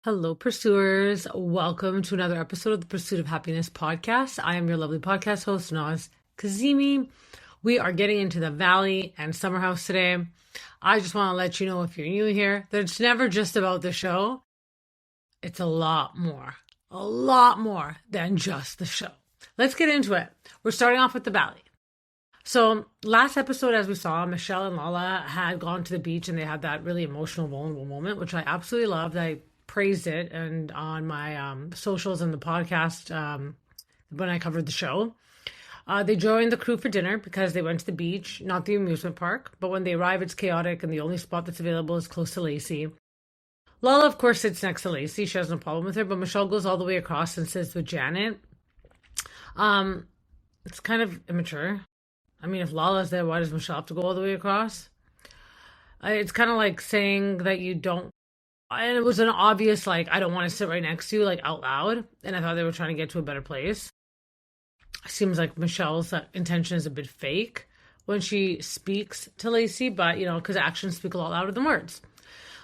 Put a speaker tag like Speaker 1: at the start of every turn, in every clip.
Speaker 1: Hello, pursuers. Welcome to another episode of the Pursuit of Happiness podcast. I am your lovely podcast host, Naz Kazimi. We are getting into the Valley and Summer House today. I just want to let you know, if you're new here, that it's never just about the show. It's a lot more than just the show. Let's get into it. We're starting off with the Valley. So last episode, as we saw, Michelle and Lala had gone to the beach and they had that really emotional, vulnerable moment, which I absolutely loved. I praised it and on my socials and the podcast when I covered the show. They joined the crew for dinner because they went to the beach, not the amusement park. But when they arrive, it's chaotic and the only spot that's available is close to Lacy. Lala, of course, sits next to Lacy. She has no problem with her, but Michelle goes all the way across and sits with Janet. It's kind of immature. I mean, if Lala's there, why does Michelle have to go all the way across? It's kind of like saying that you don't. And it was an obvious, like, I don't want to sit right next to you, like, out loud. And I thought they were trying to get to a better place. Seems like Michelle's intention is a bit fake when she speaks to Lacy, but, because actions speak a lot louder than words.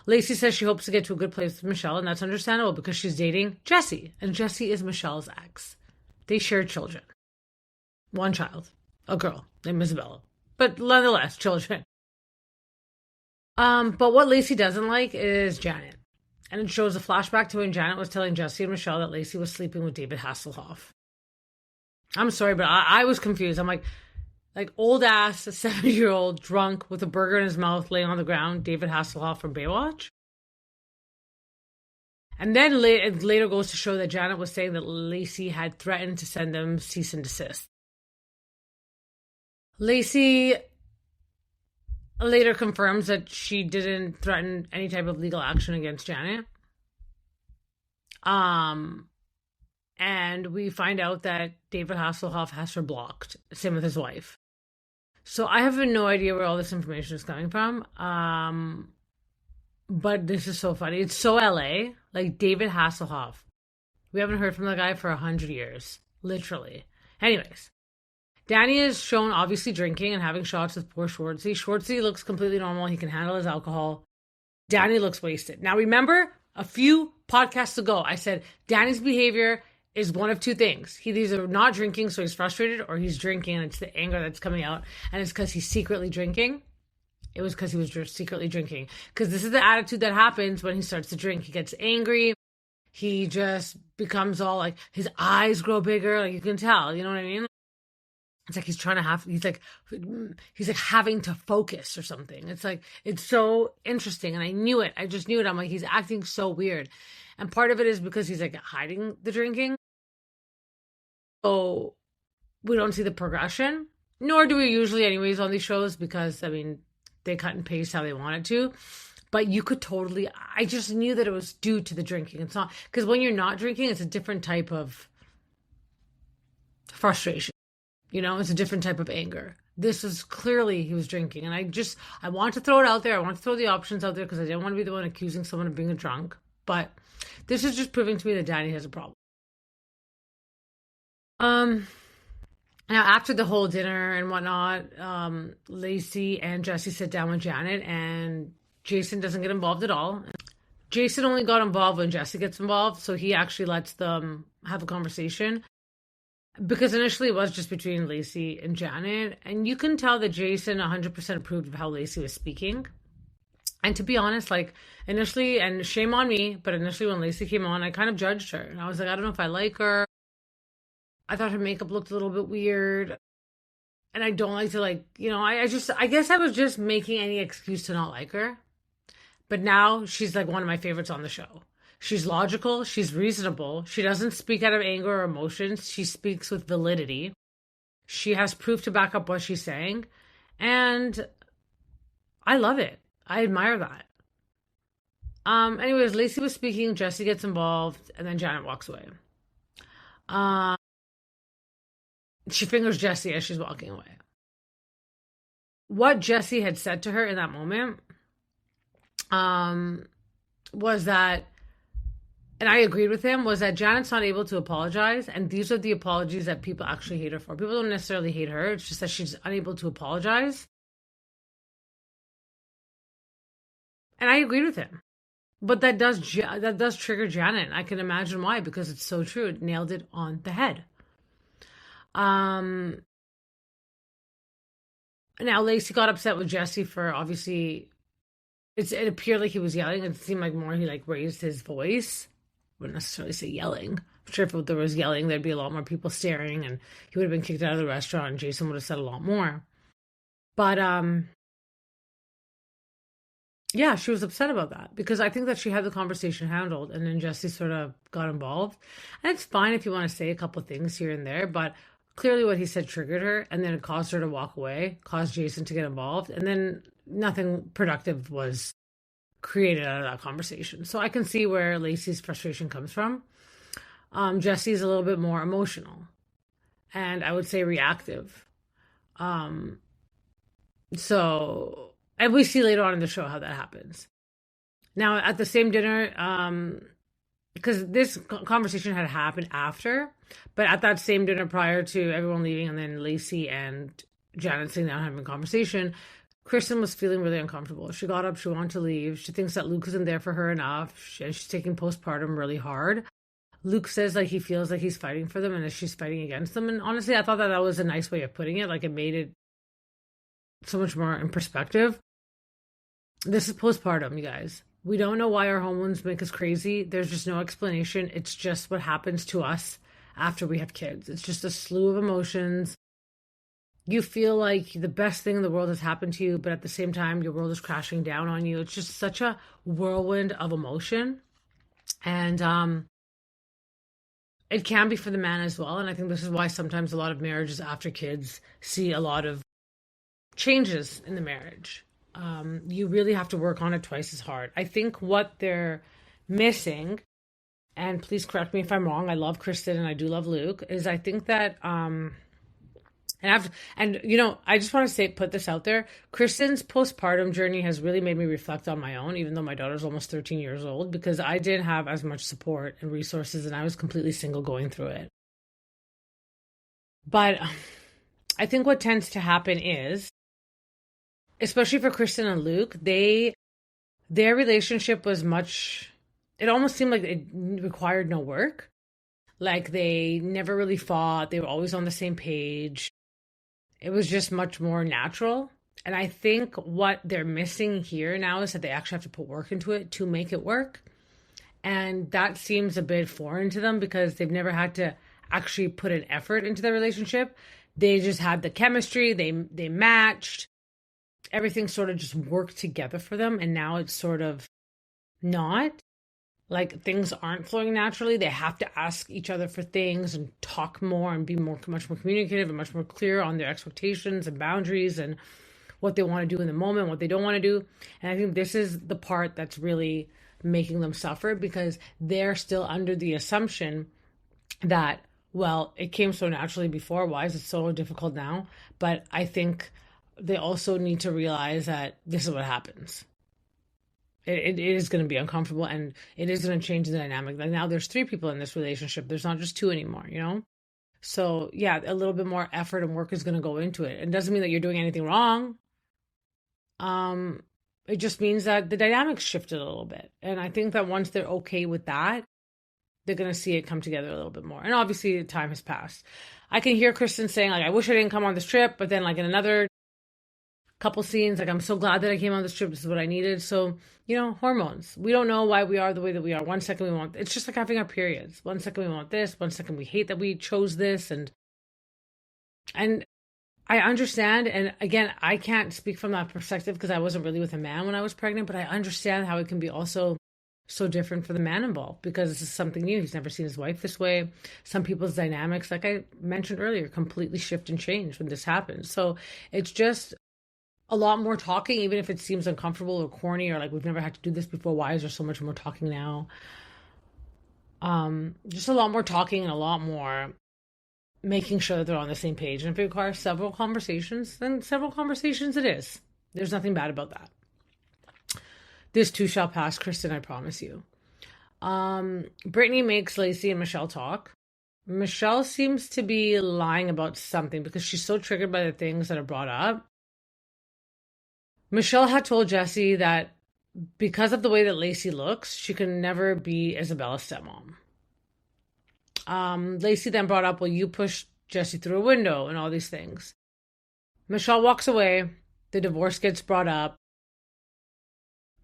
Speaker 1: Lacy says she hopes to get to a good place with Michelle, and that's understandable because she's dating Jesse. And Jesse is Michelle's ex. They share children. One child. A girl named Isabella. But nonetheless, children. But what Lacy doesn't like is Janet. And it shows a flashback to when Janet was telling Jesse and Michelle that Lacy was sleeping with David Hasselhoff. I'm sorry, but I was confused. I'm like old ass, a 70-year-old drunk with a burger in his mouth laying on the ground, David Hasselhoff from Baywatch. And then it later goes to show that Janet was saying that Lacy had threatened to send them cease and desist. Lacy later confirms that she didn't threaten any type of legal action against Janet. And we find out that David Hasselhoff has her blocked. Same with his wife. So I have no idea where all this information is coming from. But this is so funny. It's so LA. Like David Hasselhoff. We haven't heard from the guy for 100 years. Literally. Anyways. Danny is shown obviously drinking and having shots with poor Schwartzy. Schwartzy looks completely normal. He can handle his alcohol. Danny looks wasted. Now remember, a few podcasts ago, I said Danny's behavior is one of two things. He's either not drinking, so he's frustrated, or he's drinking and it's the anger that's coming out. And it's because he's secretly drinking. It was because he was just secretly drinking. Because this is the attitude that happens when he starts to drink. He gets angry. He just becomes all like, his eyes grow bigger. Like you can tell, you know what I mean? It's like he's like having to focus or something. It's like, it's so interesting. And I knew it. I just knew it. I'm like, he's acting so weird. And part of it is because he's like hiding the drinking. So we don't see the progression, nor do we usually anyways on these shows because, I mean, they cut and paste how they wanted to. But you could totally, I just knew that it was due to the drinking. It's not, because when you're not drinking, it's a different type of frustration. It's a different type of anger. This is clearly he was drinking. And I want to throw it out there. I want to throw the options out there because I didn't want to be the one accusing someone of being a drunk. But this is just proving to me that Danny has a problem. Now, after the whole dinner and whatnot, Lacy and Jesse sit down with Janet and Jason doesn't get involved at all. Jason only got involved when Jesse gets involved. So he actually lets them have a conversation. Because initially it was just between Lacy and Janet. And you can tell that Jason 100% approved of how Lacy was speaking. And to be honest, like initially, and shame on me, but initially when Lacy came on, I kind of judged her. And I was like, I don't know if I like her. I thought her makeup looked a little bit weird. And I don't like to I guess I was just making any excuse to not like her. But now she's like one of my favorites on the show. She's logical. She's reasonable. She doesn't speak out of anger or emotions. She speaks with validity. She has proof to back up what she's saying. And I love it. I admire that. Anyways, Lacy was speaking. Jesse gets involved. And then Janet walks away. She fingers Jesse as she's walking away. What Jesse had said to her in that moment was that, and I agreed with him, was that Janet's not able to apologize. And these are the apologies that people actually hate her for. People don't necessarily hate her. It's just that she's unable to apologize. And I agreed with him. But that does trigger Janet. I can imagine why, because it's so true. It nailed it on the head. Um, Now Lacey got upset with Jesse for obviously it appeared like he was yelling. It seemed like more he like raised his voice. Wouldn't necessarily say yelling. I'm sure if there was yelling, there'd be a lot more people staring, and he would have been kicked out of the restaurant. And Jason would have said a lot more. But yeah, she was upset about that because I think that she had the conversation handled, and then Jesse sort of got involved. And it's fine if you want to say a couple things here and there, but clearly what he said triggered her, and then it caused her to walk away, caused Jason to get involved, and then nothing productive was created out of that conversation. So I can see where Lacey's frustration comes from. Jesse's a little bit more emotional, and I would say reactive. Um, so, and we see later on in the show how that happens. Now, at the same dinner, because this conversation had happened after, but at that same dinner prior to everyone leaving, and then Lacy and Janet sitting down having a conversation, Kristen was feeling really uncomfortable. She got up, she wanted to leave. She thinks that Luke isn't there for her enough, and she's taking postpartum really hard. Luke says like he feels like he's fighting for them and that she's fighting against them. And honestly, I thought that was a nice way of putting it. Like it made it so much more in perspective. This is postpartum, you guys. We don't know why our hormones make us crazy. There's just no explanation. It's just what happens to us after we have kids. It's just a slew of emotions. You feel like the best thing in the world has happened to you, but at the same time, your world is crashing down on you. It's just such a whirlwind of emotion. And it can be for the man as well. And I think this is why sometimes a lot of marriages after kids see a lot of changes in the marriage. You really have to work on it twice as hard. I think what they're missing, and please correct me if I'm wrong, I love Kristen and I do love Luke, is I think that I just want to say, put this out there. Kristen's postpartum journey has really made me reflect on my own, even though my daughter's almost 13 years old, because I didn't have as much support and resources and I was completely single going through it. But I think what tends to happen is, especially for Kristen and Luke, their relationship was it almost seemed like it required no work. Like they never really fought. They were always on the same page. It was just much more natural. And I think what they're missing here now is that they actually have to put work into it to make it work. And that seems a bit foreign to them because they've never had to actually put an effort into their relationship. They just had the chemistry, they matched. Everything sort of just worked together for them. And now it's sort of not. Like things aren't flowing naturally. They have to ask each other for things and talk more and be much more communicative and much more clear on their expectations and boundaries and what they want to do in the moment, what they don't want to do. And I think this is the part that's really making them suffer because they're still under the assumption that, well, it came so naturally before. Why is it so difficult now? But I think they also need to realize that this is what happens. It is going to be uncomfortable and it is going to change the dynamic. Like now there's 3 people in this relationship. There's not just 2 anymore, you know? So yeah, a little bit more effort and work is going to go into it. It doesn't mean that you're doing anything wrong. It just means that the dynamics shifted a little bit. And I think that once they're okay with that, they're going to see it come together a little bit more. And obviously time has passed. I can hear Kristen saying like, I wish I didn't come on this trip, but then like in another couple scenes, like I'm so glad that I came on this trip. This is what I needed. So, hormones. We don't know why we are the way that we are. One second we want, it's just like having our periods. One second we want this. One second we hate that we chose this. And I understand. And again, I can't speak from that perspective because I wasn't really with a man when I was pregnant, but I understand how it can be also so different for the man involved because this is something new. He's never seen his wife this way. Some people's dynamics, like I mentioned earlier, completely shift and change when this happens. So it's just a lot more talking, even if it seems uncomfortable or corny or like we've never had to do this before. Why is there so much more talking now? Just a lot more talking and a lot more making sure that they're on the same page. And if it requires several conversations, then several conversations it is. There's nothing bad about that. This too shall pass, Kristen, I promise you. Brittany makes Lacy and Michelle talk. Michelle seems to be lying about something because she's so triggered by the things that are brought up. Michelle had told Jesse that because of the way that Lacy looks, she can never be Isabella's stepmom. Lacy then brought up, well, you pushed Jesse through a window and all these things. Michelle walks away. The divorce gets brought up.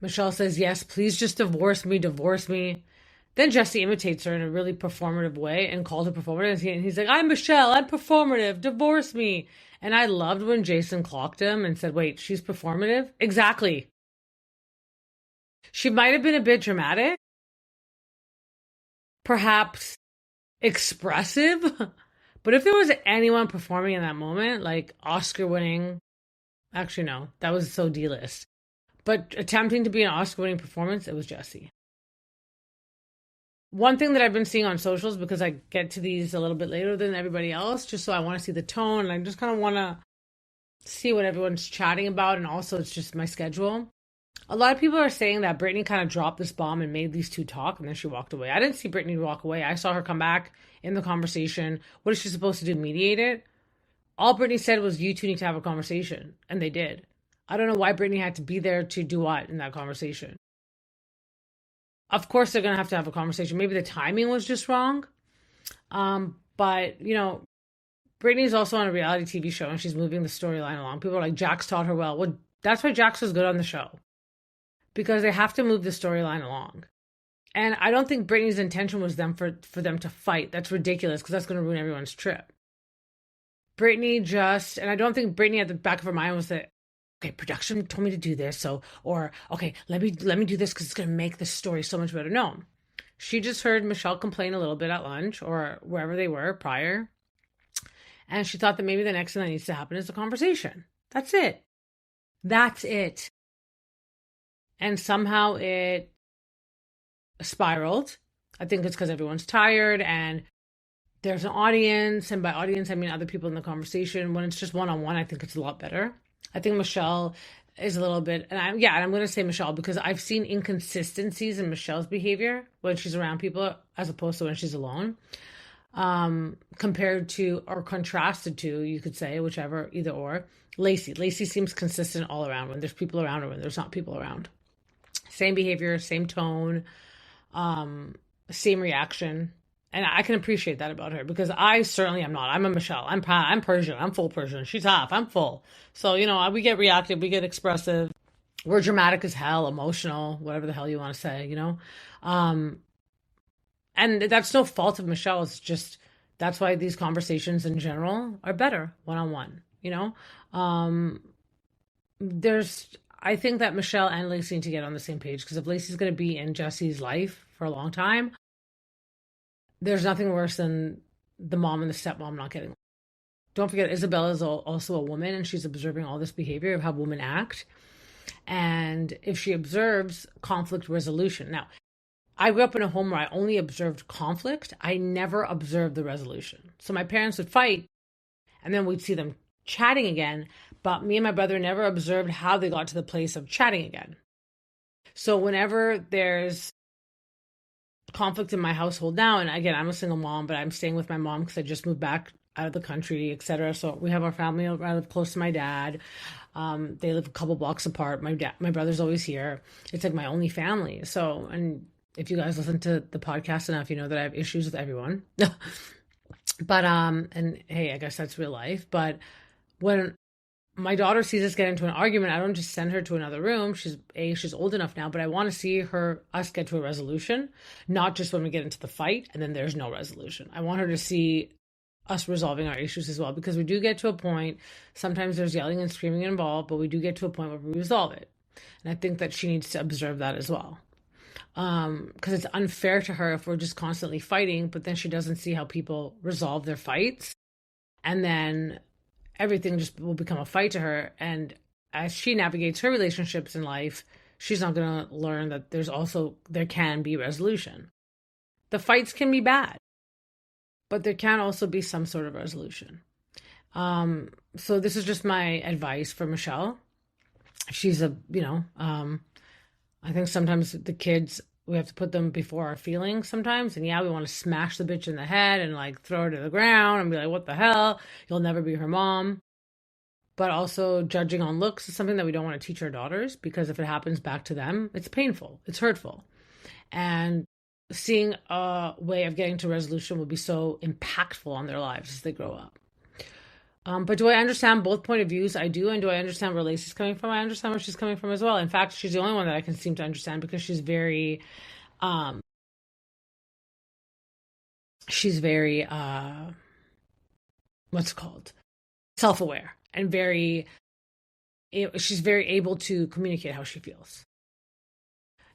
Speaker 1: Michelle says, yes, please just divorce me, divorce me. Then Jesse imitates her in a really performative way and calls her performative. And he's like, I'm Michelle, I'm performative, divorce me. And I loved when Jason clocked him and said, wait, she's performative? Exactly. She might have been a bit dramatic, perhaps expressive, but if there was anyone performing in that moment, like Oscar winning, actually, no, that was so D-list. But attempting to be an Oscar winning performance, it was Jesse. One thing that I've been seeing on socials, because I get to these a little bit later than everybody else, just so I want to see the tone, and I just kind of want to see what everyone's chatting about, and also it's just my schedule. A lot of people are saying that Brittany kind of dropped this bomb and made these two talk, and then she walked away. I didn't see Brittany walk away. I saw her come back in the conversation. What is she supposed to do, mediate it? All Brittany said was, you two need to have a conversation, and they did. I don't know why Brittany had to be there to do what in that conversation. Of course, they're going to have a conversation. Maybe the timing was just wrong. But, Brittany's also on a reality TV show and she's moving the storyline along. People are like, Jax taught her well. Well, that's why Jax was good on the show. Because they have to move the storyline along. And I don't think Brittany's intention was for them to fight. That's ridiculous because that's going to ruin everyone's trip. Brittany and I don't think Brittany at the back of her mind was that, okay, production told me to do this, okay, let me do this because it's going to make the story so much better. No, she just heard Michelle complain a little bit at lunch or wherever they were prior, and she thought that maybe the next thing that needs to happen is a conversation. That's it. And somehow it spiraled. I think it's because everyone's tired and there's an audience, and by audience I mean other people in the conversation. When it's just one-on-one, I think it's a lot better. I think Michelle is a little bit, and I'm going to say Michelle because I've seen inconsistencies in Michelle's behavior when she's around people as opposed to when she's alone, compared to or contrasted to, you could say, whichever, either or. Lacy seems consistent all around when there's people around or when there's not people around. Same behavior, same tone, same reaction. And I can appreciate that about her because I certainly am not. I'm a Michelle. I'm Persian. I'm full Persian. She's half. I'm full. So, we get reactive. We get expressive. We're dramatic as hell, emotional, whatever the hell you want to say, And that's no fault of Michelle. It's just, that's why these conversations in general are better one-on-one, I think that Michelle and Lacy need to get on the same page because if Lacy's going to be in Jesse's life for a long time, there's nothing worse than the mom and the stepmom not getting. Don't forget, Isabella is also a woman and she's observing all this behavior of how women act. And if she observes conflict resolution. Now, I grew up in a home where I only observed conflict. I never observed the resolution. So my parents would fight and then we'd see them chatting again. But me and my brother never observed how they got to the place of chatting again. So whenever there's conflict in my household now, and again, I'm a single mom, but I'm staying with my mom because I just moved back out of the country, etc. So we have our family. I live close to my dad. They live a couple blocks apart. My brother's always here. It's like my only family. So, and if you guys listen to the podcast enough, you know that I have issues with everyone. But and hey, I guess that's real life. But when my daughter sees us get into an argument, I don't just send her to another room. She's old enough now, but I want to see us get to a resolution, not just when we get into the fight and then there's no resolution. I want her to see us resolving our issues as well, because we do get to a point, sometimes there's yelling and screaming involved, but we do get to a point where we resolve it. And I think that she needs to observe that as well. Because it's unfair to her if we're just constantly fighting, but then she doesn't see how people resolve their fights. And then everything just will become a fight to her. And as she navigates her relationships in life, she's not going to learn that there can be resolution. The fights can be bad, but there can also be some sort of resolution. So this is just my advice for Michelle. She's I think sometimes the kids, we have to put them before our feelings sometimes. And we want to smash the bitch in the head and like throw her to the ground and be like, what the hell? You'll never be her mom. but also judging on looks is something that we don't want to teach our daughters, because if it happens back to them, it's painful, it's hurtful. And seeing a way of getting to resolution will be so impactful on their lives as they grow up. But do I understand both point of views? I do. And do I understand where Lacy's coming from? I understand where she's coming from as well. In fact, she's the only one that I can seem to understand, because um, she's very, what's it called? Self-aware, and she's very able to communicate how she feels.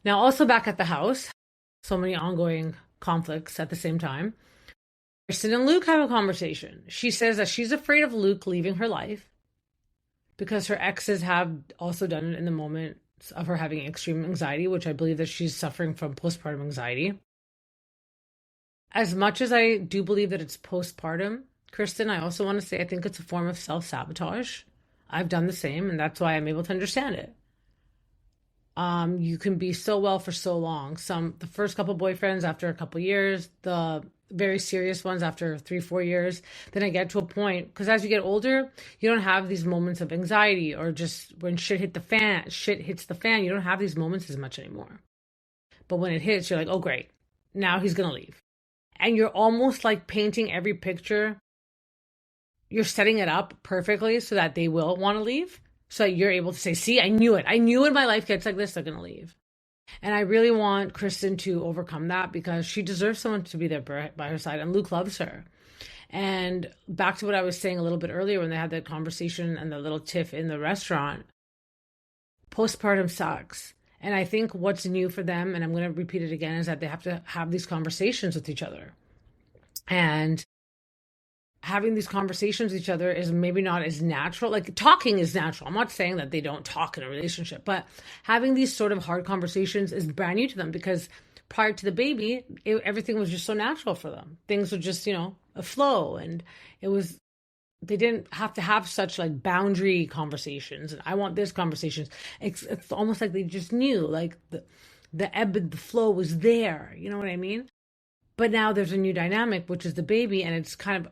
Speaker 1: Now, also back at the house, so many ongoing conflicts at the same time. Kristen and Luke have a conversation. She says that she's afraid of Luke leaving her life because her exes have also done it in the moment of her having extreme anxiety, which I believe that she's suffering from postpartum anxiety. As much as I do believe that it's postpartum, Kristen, I also want to say I think it's a form of self-sabotage. I've done the same, and that's why I'm able to understand it. You can be so well for so long. The first couple boyfriends after a couple years, the very serious ones after 3-4 years. Then I get to a point, because as you get older, you don't have these moments of anxiety, or just when shit hits the fan, you don't have these moments as much anymore. But when it hits, you're like, oh great, now he's gonna leave. And you're almost like painting every picture. You're setting it up perfectly so that they will want to leave. So that you're able to say, see, I knew it. I knew when my life gets like this, they're going to leave. And I really want Kristen to overcome that, because she deserves someone to be there by her side. And Luke loves her. And back to what I was saying a little bit earlier when they had that conversation and the little tiff in the restaurant, postpartum sucks. And I think what's new for them, and I'm going to repeat it again, is that they have to have these conversations with each other. And having these conversations with each other is maybe not as natural. Like, talking is natural. I'm not saying that they don't talk in a relationship, but having these sort of hard conversations is brand new to them, because prior to the baby, everything was just so natural for them. Things were just, a flow, and they didn't have to have such like boundary conversations. And I want this conversations. It's almost like they just knew, like the ebb and the flow was there. You know what I mean? But now there's a new dynamic, which is the baby, and it's kind of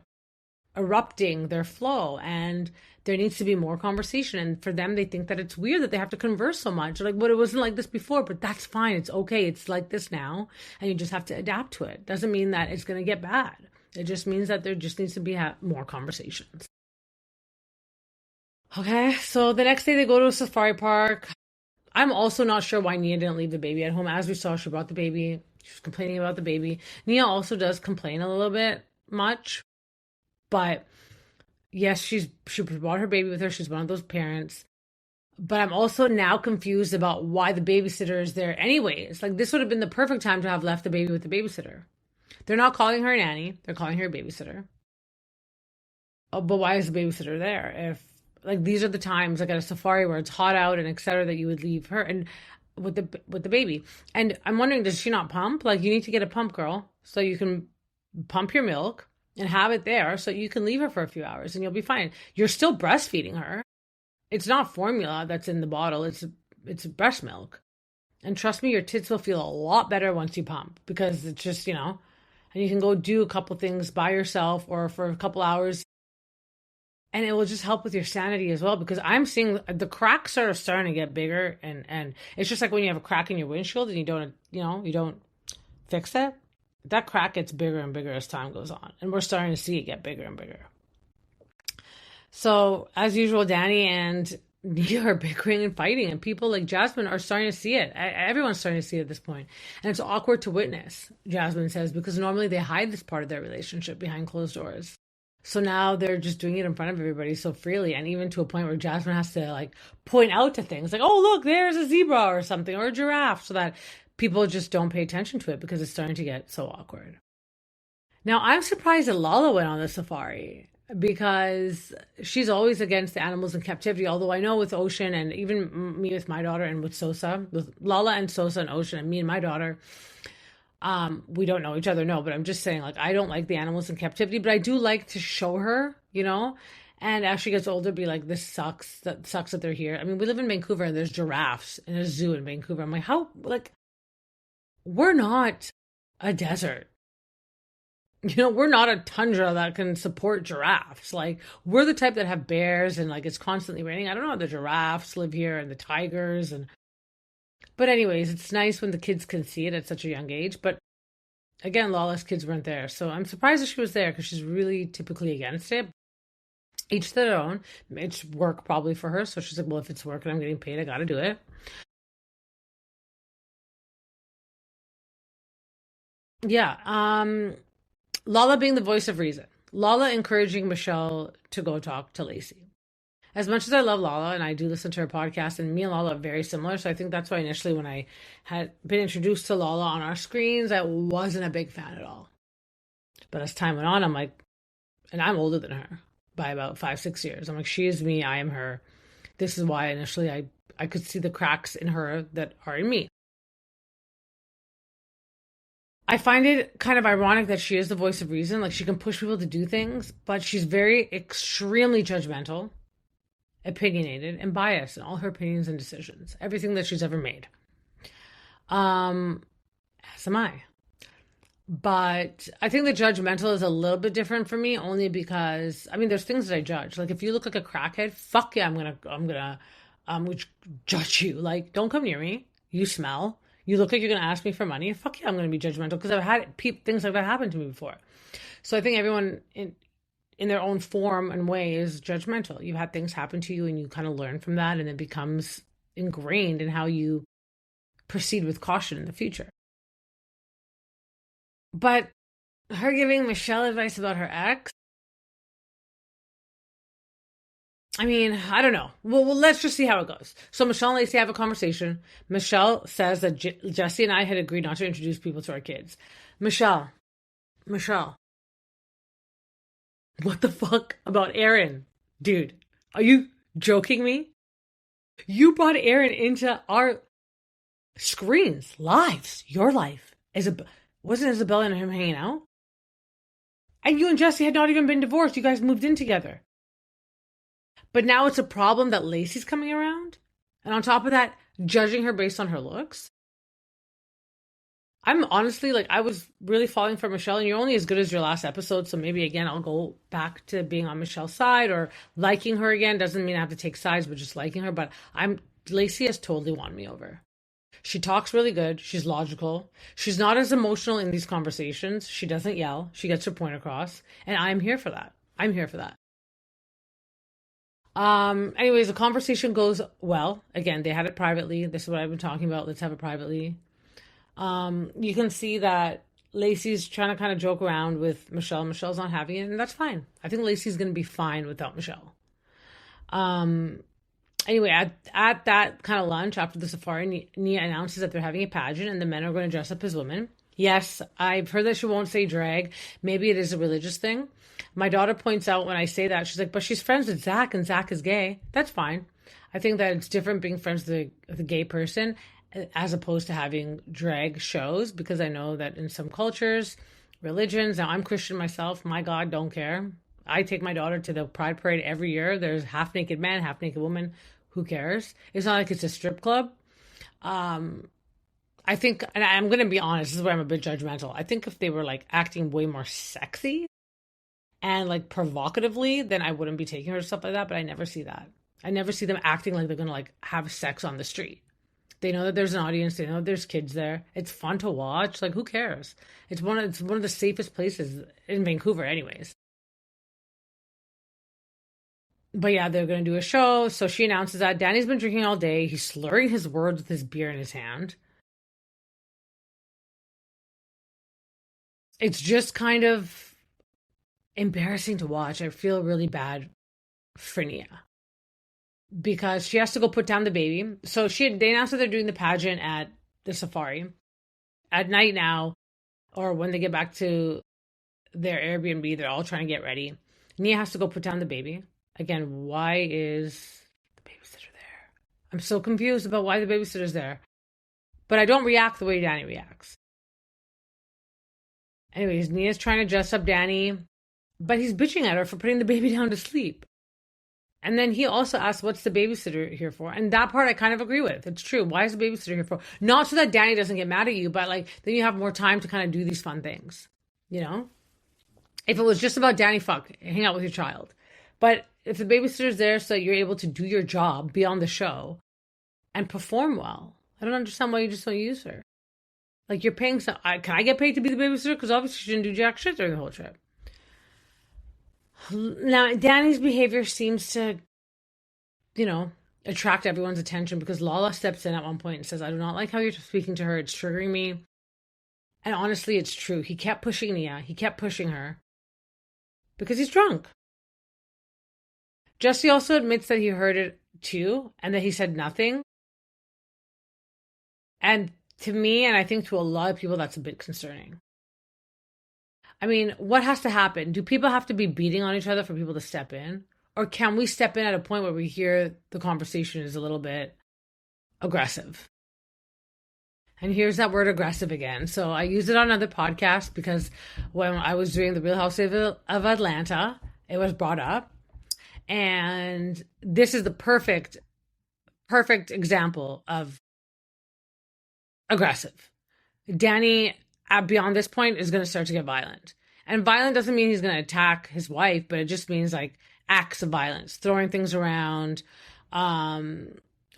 Speaker 1: erupting their flow, and there needs to be more conversation. And for them, they think that it's weird that they have to converse so much. Like, but it wasn't like this before, but that's fine. It's okay. It's like this now, and you just have to adapt to it. Doesn't mean that it's going to get bad. It just means that there just needs to be more conversations. Okay, so the next day they go to a safari park. I'm also not sure why Nia didn't leave the baby at home. As we saw, she brought the baby. She was complaining about the baby. Nia also does complain a little bit much. But yes, she brought her baby with her. She's one of those parents. But I'm also now confused about why the babysitter is there anyways. Like, this would have been the perfect time to have left the baby with the babysitter. They're not calling her a nanny. They're calling her a babysitter. Oh, but why is the babysitter there? If, like, these are the times, like at a safari where it's hot out and etc., that you would leave her and with the baby. And I'm wondering, does she not pump? Like, you need to get a pump, girl, so you can pump your milk and have it there so you can leave her for a few hours and you'll be fine. You're still breastfeeding her. It's not formula that's in the bottle. It's breast milk. And trust me, your tits will feel a lot better once you pump, because it's just, and you can go do a couple things by yourself or for a couple hours, and it will just help with your sanity as well, because I'm seeing the cracks are starting to get bigger, and it's just like when you have a crack in your windshield and you don't fix it. That crack gets bigger and bigger as time goes on, and we're starting to see it get bigger and bigger. So, as usual, Danny and Nia are bickering and fighting, and people like Jasmine are starting to see it. Everyone's starting to see it at this point, and it's awkward to witness, Jasmine says, because normally they hide this part of their relationship behind closed doors. So now they're just doing it in front of everybody so freely, and even to a point where Jasmine has to like point out to things like, oh, look, there's a zebra or something, or a giraffe, so that people just don't pay attention to it because it's starting to get so awkward. Now, I'm surprised that Lala went on the safari, because she's always against the animals in captivity. Although I know with Ocean, and even me with my daughter, and with Sosa, with Lala and Sosa and Ocean, and me and my daughter, we don't know each other, no, but I'm just saying, like, I don't like the animals in captivity, but I do like to show her, and as she gets older, be like, this sucks. That sucks that they're here. I mean, we live in Vancouver, and there's giraffes in a zoo in Vancouver. I'm like, we're not a desert. We're not a tundra that can support giraffes. Like, we're the type that have bears and like it's constantly raining. I don't know how the giraffes live here and the tigers and but anyways, it's nice when the kids can see it at such a young age. But again, Lawless kids weren't there. So I'm surprised that she was there because she's really typically against it. Each to their own. It's work probably for her. So she's like, well, if it's work and I'm getting paid, I got to do it. Yeah. Lala being the voice of reason. Lala encouraging Michelle to go talk to Lacy. As much as I love Lala and I do listen to her podcast, and me and Lala are very similar. So I think that's why initially when I had been introduced to Lala on our screens, I wasn't a big fan at all. But as time went on, I'm like, and I'm older than her by about 5, 6 years. I'm like, she is me, I am her. This is why initially I could see the cracks in her that are in me. I find it kind of ironic that she is the voice of reason. Like, she can push people to do things, but she's very extremely judgmental, opinionated, and biased in all her opinions and decisions, everything that she's ever made. Um, as am I. But I think the judgmental is a little bit different for me, only because I mean, there's things that I judge. Like, if you look like a crackhead, fuck yeah, I'm gonna judge you. Like, don't come near me. You smell. You look like you're gonna ask me for money. Fuck yeah, I'm gonna be judgmental because I've had things like that happen to me before. So I think everyone in their own form and way is judgmental. You've had things happen to you, and you kind of learn from that, and it becomes ingrained in how you proceed with caution in the future. But her giving Michelle advice about her ex, I mean, I don't know. Well, let's just see how it goes. So Michelle and Lacy have a conversation. Michelle says that Jesse and I had agreed not to introduce people to our kids. Michelle, Michelle, what the fuck about Aaron? Dude, are you joking me? You brought Aaron into our screens, lives, your life. Wasn't Isabella and him hanging out? And you and Jesse had not even been divorced. You guys moved in together. But now it's a problem that Lacy's coming around? And on top of that, judging her based on her looks? I'm honestly like, I was really falling for Michelle, and you're only as good as your last episode. So maybe again, I'll go back to being on Michelle's side or liking her again. Doesn't mean I have to take sides, but just liking her. But Lacy has totally won me over. She talks really good. She's logical. She's not as emotional in these conversations. She doesn't yell. She gets her point across. And I'm here for that. I'm here for that. Anyways, the conversation goes well. Again, they had it privately. This is what I've been talking about. Let's have it privately. You can see that Lacy's trying to kind of joke around with Michelle. Michelle's not having it, and that's fine. I think Lacy's going to be fine without Michelle. Um, anyway, at that kind of lunch after the safari, Nia announces that they're having a pageant and the men are going to dress up as women. Yes, I've heard that she won't say drag. Maybe it is a religious thing. My daughter points out when I say that, she's like, but she's friends with Zach and Zach is gay. That's fine. I think that it's different being friends with a gay person as opposed to having drag shows, because I know that in some cultures, religions, now I'm Christian myself, my God, don't care. I take my daughter to the Pride Parade every year. There's half naked man, half naked woman. Who cares? It's not like it's a strip club. I think, and I'm going to be honest, this is where I'm a bit judgmental. I think if they were like acting way more sexy and like provocatively, then I wouldn't be taking her to stuff like that. But I never see that. I never see them acting like they're going to like have sex on the street. They know that there's an audience. They know there's kids there. It's fun to watch. Like, who cares? It's one of the safest places in Vancouver, anyways. But yeah, they're going to do a show. So she announces that Danny's been drinking all day. He's slurring his words with his beer in his hand. It's just kind of embarrassing to watch. I feel really bad for Nia because she has to go put down the baby. So they announced that they're doing the pageant at the safari at night now, or when they get back to their Airbnb, they're all trying to get ready. Nia has to go put down the baby. Again, why is the babysitter there? I'm so confused about why the babysitter's there. But I don't react the way Danny reacts. Anyways, Nia's trying to dress up Danny, but he's bitching at her for putting the baby down to sleep. And then he also asks, what's the babysitter here for? And that part I kind of agree with. It's true. Why is the babysitter here for? Not so that Danny doesn't get mad at you, but like then you have more time to kind of do these fun things, you know? If it was just about Danny, fuck, hang out with your child. But if the babysitter's there so that you're able to do your job beyond the show and perform well, I don't understand why you just don't use her. Like, you're paying some. Can I get paid to be the babysitter? Because obviously she didn't do jack shit during the whole trip. Now, Danny's behavior seems to, attract everyone's attention because Lala steps in at one point and says, I do not like how you're speaking to her. It's triggering me. And honestly, it's true. He kept pushing Nia. He kept pushing her because he's drunk. Jesse also admits that he heard it too and that he said nothing. And to me, and I think to a lot of people, that's a bit concerning. I mean, what has to happen? Do people have to be beating on each other for people to step in? Or can we step in at a point where we hear the conversation is a little bit aggressive? And here's that word aggressive again. So I used it on another podcast because when I was doing the Real Housewives of Atlanta, it was brought up. And this is the perfect example of aggressive. Danny, beyond this point, is going to start to get violent. And violent doesn't mean he's going to attack his wife, but it just means like acts of violence, throwing things around,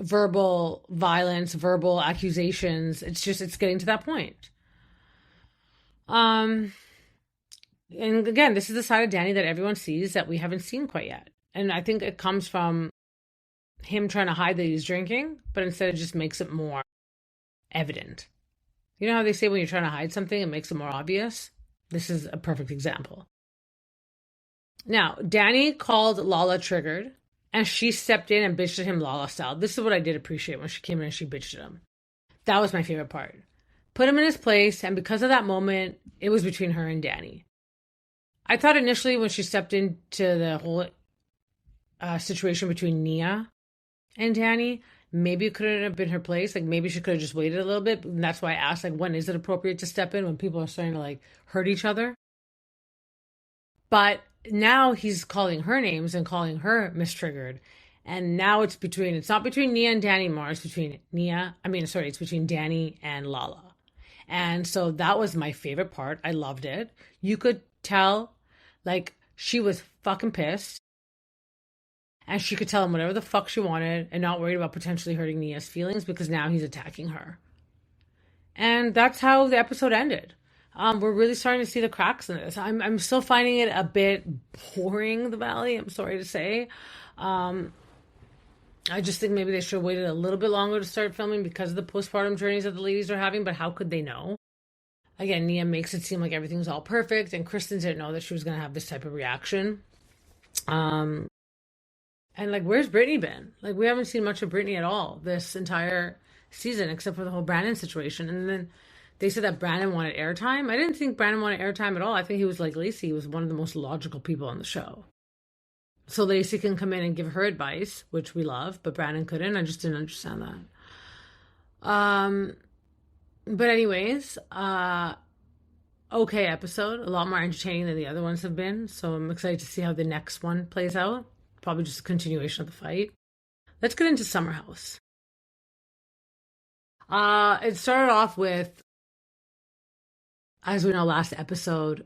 Speaker 1: verbal violence, verbal accusations. It's getting to that point. And again, this is the side of Danny that everyone sees that we haven't seen quite yet. And I think it comes from him trying to hide that he's drinking, but instead it just makes it more evident. You know how they say when you're trying to hide something, it makes it more obvious? This is a perfect example. Now, Danny called Lala triggered, and she stepped in and bitched at him Lala style. This is what I did appreciate when she came in and she bitched at him. That was my favorite part. Put him in his place, and because of that moment, it was between her and Danny. I thought initially when she stepped into the whole situation between Nia and Danny, maybe it couldn't have been her place. Like, maybe she could have just waited a little bit. And that's why I asked, like, when is it appropriate to step in when people are starting to, like, hurt each other? But now he's calling her names and calling her mistriggered. And now it's not between Nia and Danny anymore. It's between it's between Danny and Lala. And so that was my favorite part. I loved it. You could tell, like, she was fucking pissed. And she could tell him whatever the fuck she wanted and not worried about potentially hurting Nia's feelings because now he's attacking her. And that's how the episode ended. We're really starting to see the cracks in this. I'm still finding it a bit boring, the Valley, I'm sorry to say. I just think maybe they should have waited a little bit longer to start filming because of the postpartum journeys that the ladies are having, but how could they know? Again, Nia makes it seem like everything's all perfect, and Kristen didn't know that she was going to have this type of reaction. And, like, where's Brittany been? Like, we haven't seen much of Brittany at all this entire season, except for the whole Brandon situation. And then they said that Brandon wanted airtime. I didn't think Brandon wanted airtime at all. I think he was like Lacy. He was one of the most logical people on the show. So Lacy can come in and give her advice, which we love, but Brandon couldn't. I just didn't understand that. But anyways, okay episode. A lot more entertaining than the other ones have been. So I'm excited to see how the next one plays out. Probably just a continuation of the fight. Let's get into Summer House. It started off with, as we know, last episode,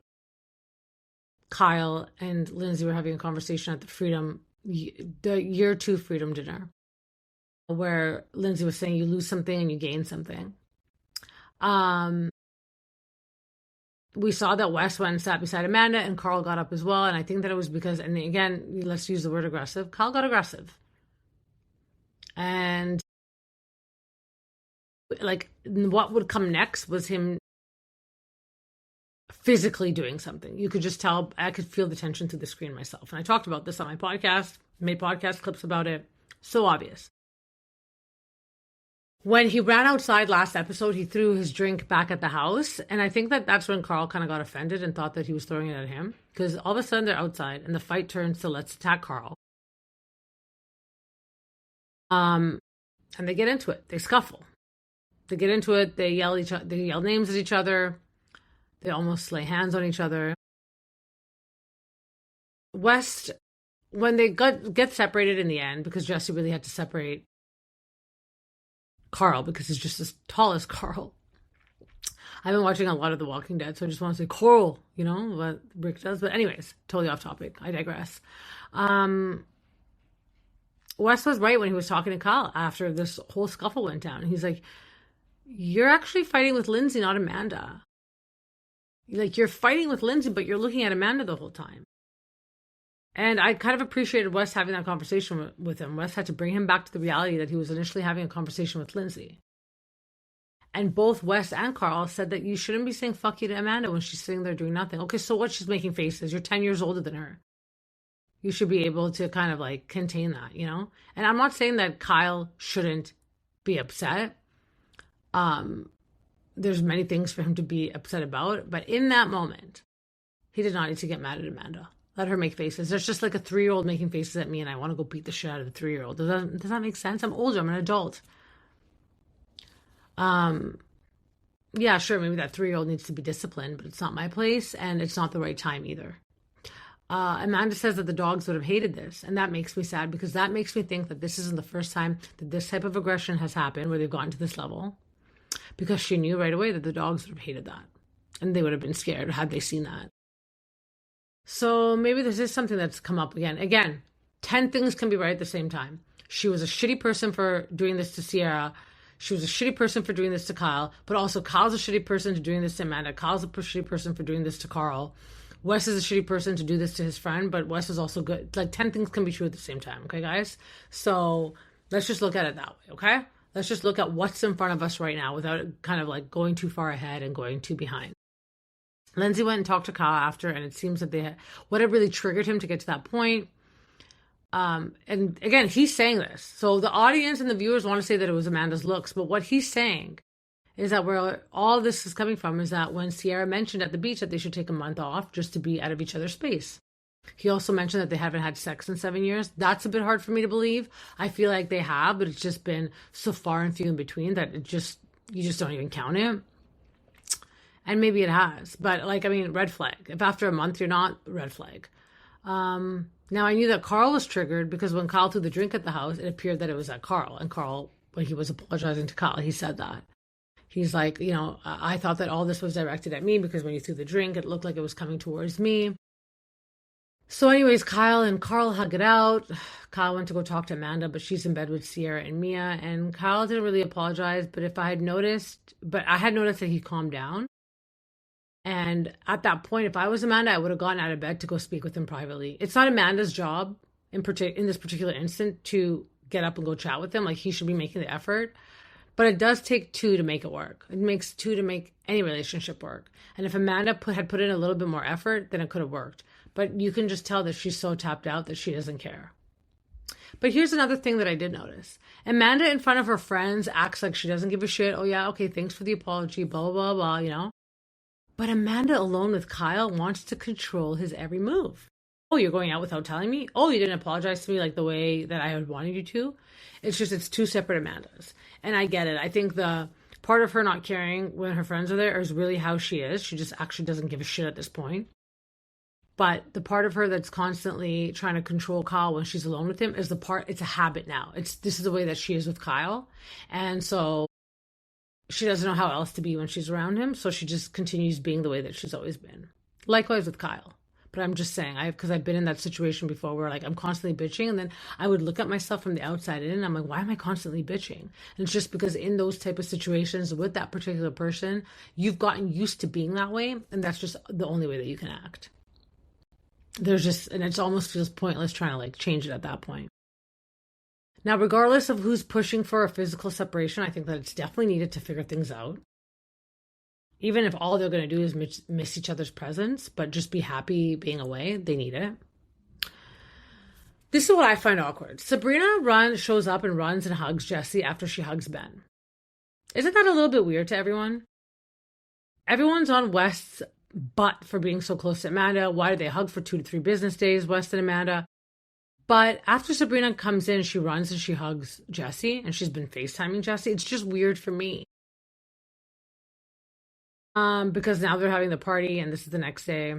Speaker 1: Kyle and Lindsay were having a conversation at the year 2 Freedom dinner, where Lindsay was saying you lose something and you gain something. We saw that Wes went and sat beside Amanda and Carl got up as well. And I think that it was because, and again, let's use the word aggressive. Kyle got aggressive. And like what would come next was him physically doing something. You could just tell, I could feel the tension through the screen myself. And I talked about this on my podcast, made podcast clips about it. So obvious. When he ran outside last episode, he threw his drink back at the house. And I think that that's when Carl kind of got offended and thought that he was throwing it at him. Because all of a sudden they're outside and the fight turns to let's attack Carl. And they get into it. They scuffle. They get into it. They yell names at each other. They almost lay hands on each other. West, when they get separated in the end, because Jesse really had to separate Carl because he's just as tall as Carl. I've been watching a lot of The Walking Dead, so I just want to say Coral, you know, what Rick does. But anyways, totally off topic. I digress. Um, Wes was right when he was talking to Kyle after this whole scuffle went down. He's like, you're actually fighting with Lindsay, not Amanda. Like, you're fighting with Lindsay, but you're looking at Amanda the whole time. And I kind of appreciated Wes having that conversation with him. Wes had to bring him back to the reality that he was initially having a conversation with Lindsay. And both Wes and Carl said that you shouldn't be saying fuck you to Amanda when she's sitting there doing nothing. Okay, so what? She's making faces. You're 10 years older than her. You should be able to kind of like contain that, you know? And I'm not saying that Kyle shouldn't be upset. There's many things for him to be upset about. But in that moment, he did not need to get mad at Amanda. Let her make faces. There's just like a 3-year-old making faces at me and I want to go beat the shit out of the 3-year-old. Does that make sense? I'm older. I'm an adult. Yeah, sure, maybe that 3-year-old needs to be disciplined, but it's not my place and it's not the right time either. Amanda says that the dogs would have hated this, and that makes me sad because that makes me think that this isn't the first time that this type of aggression has happened where they've gotten to this level, because she knew right away that the dogs would have hated that and they would have been scared had they seen that. So maybe this is something that's come up again. Again, 10 things can be right at the same time. She was a shitty person for doing this to Sierra. She was a shitty person for doing this to Kyle, but also Kyle's a shitty person to doing this to Amanda. Kyle's a shitty person for doing this to Carl. Wes is a shitty person to do this to his friend, but Wes is also good. Like 10 things can be true at the same time, okay, guys? So let's just look at it that way, okay? Let's just look at what's in front of us right now without kind of like going too far ahead and going too behind. Lindsay went and talked to Kyle after, and it seems that what had really triggered him to get to that point. And again, he's saying this. So the audience and the viewers want to say that it was Amanda's looks, but what he's saying is that where all this is coming from is that when Sierra mentioned at the beach that they should take a month off just to be out of each other's space. He also mentioned that they haven't had sex in 7 years. That's a bit hard for me to believe. I feel like they have, but it's just been so far and few in between that you just don't even count it. And maybe it has, but like, I mean, red flag. If after a month you're not, red flag. Now I knew that Carl was triggered because when Kyle threw the drink at the house, it appeared that it was at Carl. And Carl, when he was apologizing to Kyle, he said that. He's like, you know, I thought that all this was directed at me because when you threw the drink, it looked like it was coming towards me. So anyways, Kyle and Carl hug it out. Kyle went to go talk to Amanda, but she's in bed with Sierra and Mia. And Kyle didn't really apologize, but I had noticed that he calmed down. And at that point, if I was Amanda, I would have gone out of bed to go speak with him privately. It's not Amanda's job in this particular instant to get up and go chat with him. Like, he should be making the effort. But it does take two to make it work. It makes two to make any relationship work. And if Amanda had put in a little bit more effort, then it could have worked. But you can just tell that she's so tapped out that she doesn't care. But here's another thing that I did notice. Amanda, in front of her friends, acts like she doesn't give a shit. Oh, yeah, okay, thanks for the apology, blah, blah, blah, blah, you know. But Amanda, alone with Kyle, wants to control his every move. Oh, you're going out without telling me? Oh, you didn't apologize to me like the way that I had wanted you to? It's two separate Amandas. And I get it. I think the part of her not caring when her friends are there is really how she is. She just actually doesn't give a shit at this point. But the part of her that's constantly trying to control Kyle when she's alone with him is it's a habit now. This is the way that she is with Kyle. And so she doesn't know how else to be when she's around him. So she just continues being the way that she's always been. Likewise with Kyle. But I'm just saying, because I've been in that situation before where like I'm constantly bitching, and then I would look at myself from the outside in and I'm like, why am I constantly bitching? And it's just because in those type of situations with that particular person, you've gotten used to being that way, and that's just the only way that you can act. And it almost feels pointless trying to like change it at that point. Now, regardless of who's pushing for a physical separation, I think that it's definitely needed to figure things out. Even if all they're going to do is miss each other's presence, but just be happy being away, they need it. This is what I find awkward. Sabrina shows up and runs and hugs Jesse after she hugs Ben. Isn't that a little bit weird to everyone? Everyone's on West's butt for being so close to Amanda. Why did they hug for 2 to 3 business days, West and Amanda? But after Sabrina comes in, she runs and she hugs Jesse, and she's been FaceTiming Jesse. It's just weird for me. Because now they're having the party, and this is the next day.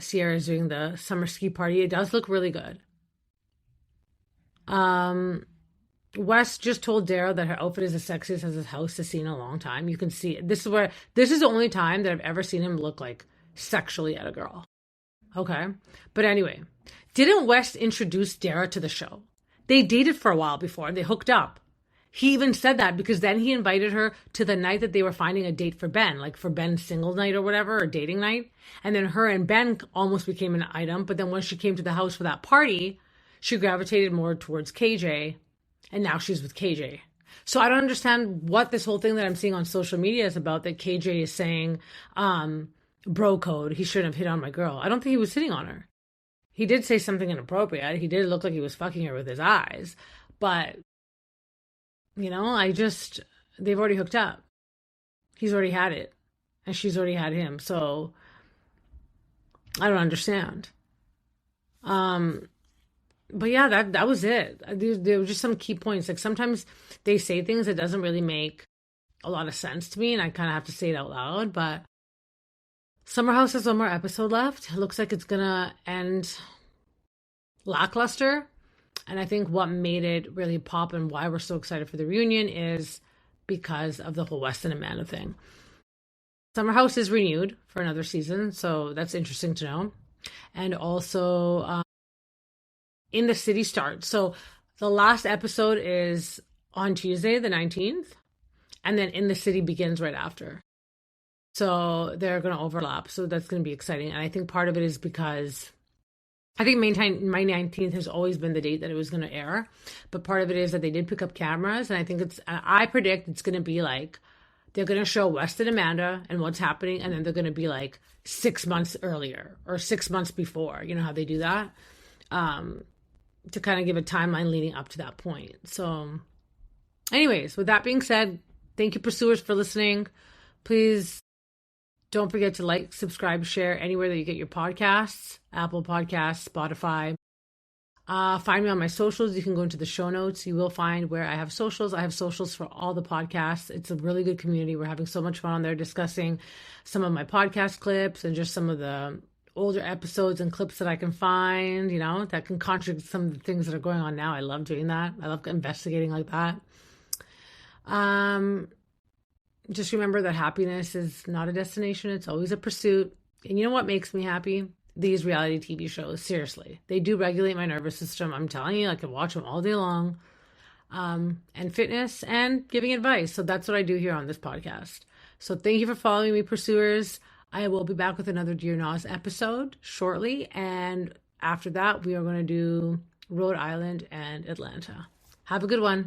Speaker 1: Sierra is doing the summer ski party. It does look really good. And Wes just told Dara that her outfit is the sexiest as his house has seen in a long time. You can see this is the only time that I've ever seen him look like sexually at a girl. Okay. But anyway, didn't Wes introduce Dara to the show? They dated for a while before and they hooked up. He even said that because then he invited her to the night that they were finding a date for Ben, like for Ben's single night or whatever, or dating night. And then her and Ben almost became an item. But then when she came to the house for that party, she gravitated more towards KJ. And now she's with KJ. So I don't understand what this whole thing that I'm seeing on social media is about, that KJ is saying, bro code, he shouldn't have hit on my girl. I don't think he was hitting on her. He did say something inappropriate. He did look like he was fucking her with his eyes. But, they've already hooked up. He's already had it. And she's already had him. So I don't understand. But yeah, that was it. There were just some key points. Like sometimes they say things that doesn't really make a lot of sense to me, and I kind of have to say it out loud. But Summer House has one more episode left. It looks like it's gonna end lackluster. And I think what made it really pop and why we're so excited for the reunion is because of the whole Wes and Amanda thing. Summer House is renewed for another season, so that's interesting to know. And also, In the City starts. So the last episode is on Tuesday, the 19th, and then In the City begins right after. So they're going to overlap. So that's going to be exciting. And I think part of it is because I think May 19th has always been the date that it was going to air. But part of it is that they did pick up cameras. And I think I predict it's going to be like, they're going to show West and Amanda and what's happening. And then they're going to be like 6 months earlier or 6 months before. You know how they do that? To kind of give a timeline leading up to that point. So anyways, with that being said, thank you, pursuers, for listening. Please don't forget to like, subscribe, share anywhere that you get your podcasts, Apple Podcasts, Spotify. Find me on my socials. You can go into the show notes. You will find where I have socials. I have socials for all the podcasts. It's a really good community. We're having so much fun on there discussing some of my podcast clips and just some of the older episodes and clips that I can find, that can contradict some of the things that are going on now. I love doing that. I love investigating like that. Just remember that happiness is not a destination. It's always a pursuit. And you know what makes me happy? These reality TV shows. Seriously. They do regulate my nervous system. I'm telling you, I could watch them all day long. And fitness and giving advice. So that's what I do here on this podcast. So thank you for following me, pursuers. I will be back with another Dear Nas episode shortly. And after that, we are going to do Rhode Island and Atlanta. Have a good one.